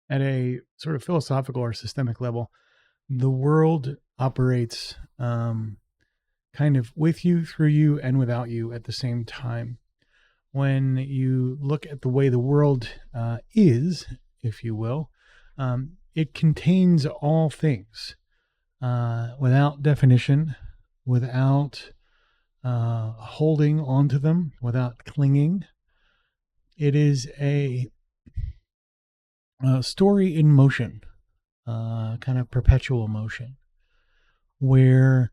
at a sort of philosophical or systemic level, the world operates kind of with you, through you, and without you at the same time. When you look at the way the world is, if you will, it contains all things without definition, without holding onto them, without clinging. It is a story in motion, kind of perpetual motion, where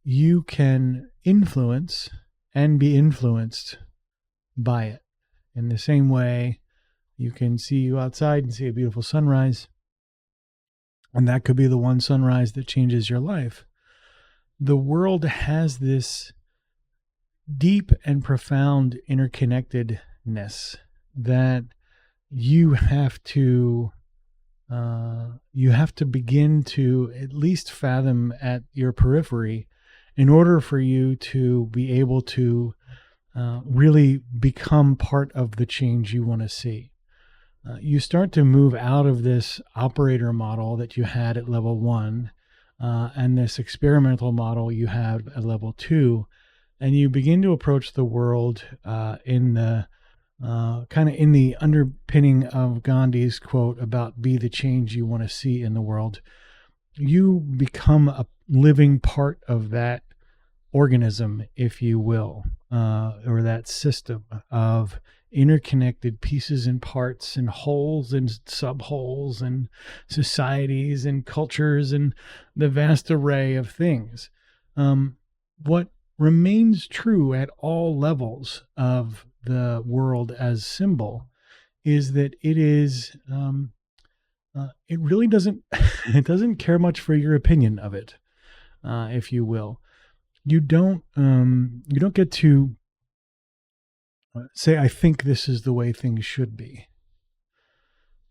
you can influence and be influenced by it. In the same way, you can see you outside and see a beautiful sunrise, and that could be the one sunrise that changes your life. The world has this deep and profound interconnectedness that you have to begin to at least fathom at your periphery in order for you to be able to really become part of the change you want to see. You start to move out of this operator model that you had at level 1 and this experimental model you have at level 2, and you begin to approach the world in the kind of in the underpinning of Gandhi's quote about be the change you want to see in the world. You become a living part of that organism, if you will, or that system of interconnected pieces and parts and wholes and subwholes and societies and cultures and the vast array of things. What remains true at all levels of the world as symbol is that it is it really doesn't it doesn't care much for your opinion of it, if you will. You don't get to say, I think this is the way things should be.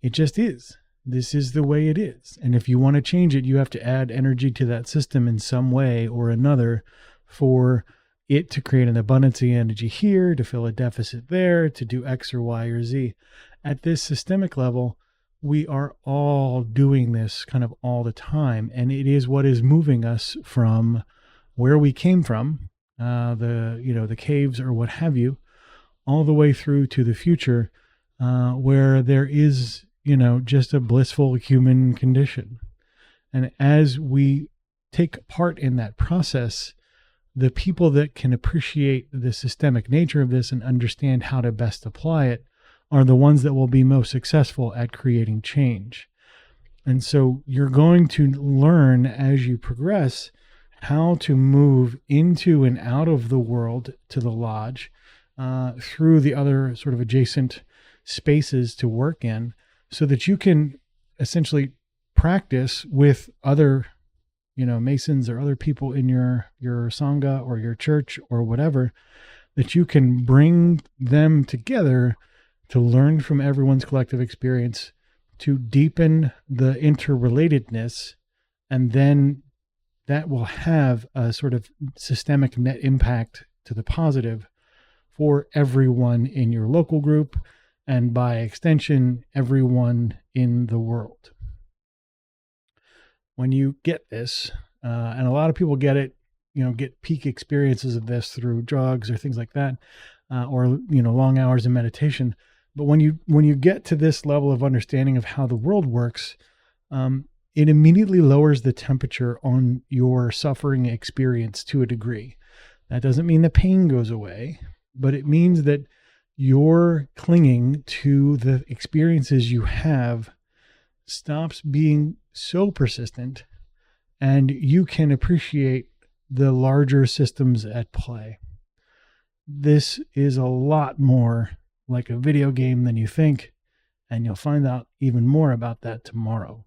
It just is. This is the way it is. And if you want to change it, you have to add energy to that system in some way or another for it to create an abundance of energy here, to fill a deficit there, to do X or Y or Z. At this systemic level, we are all doing this kind of all the time. And it is what is moving us from where we came from, the caves or what have you, all the way through to the future, where there is, just a blissful human condition. And as we take part in that process, the people that can appreciate the systemic nature of this and understand how to best apply it are the ones that will be most successful at creating change. And so you're going to learn as you progress how to move into and out of the world to the lodge, through the other sort of adjacent spaces to work in, so that you can essentially practice with other Masons or other people in your Sangha or your church or whatever, that you can bring them together to learn from everyone's collective experience, to deepen the interrelatedness, and then that will have a sort of systemic net impact to the positive for everyone in your local group, and by extension, everyone in the world. When you get this, and a lot of people get it, get peak experiences of this through drugs or things like that, or long hours of meditation. But when you get to this level of understanding of how the world works, it immediately lowers the temperature on your suffering experience to a degree. That doesn't mean the pain goes away, but it means that your clinging to the experiences you have stops being so persistent, and you can appreciate the larger systems at play. This is a lot more like a video game than you think, and you'll find out even more about that tomorrow.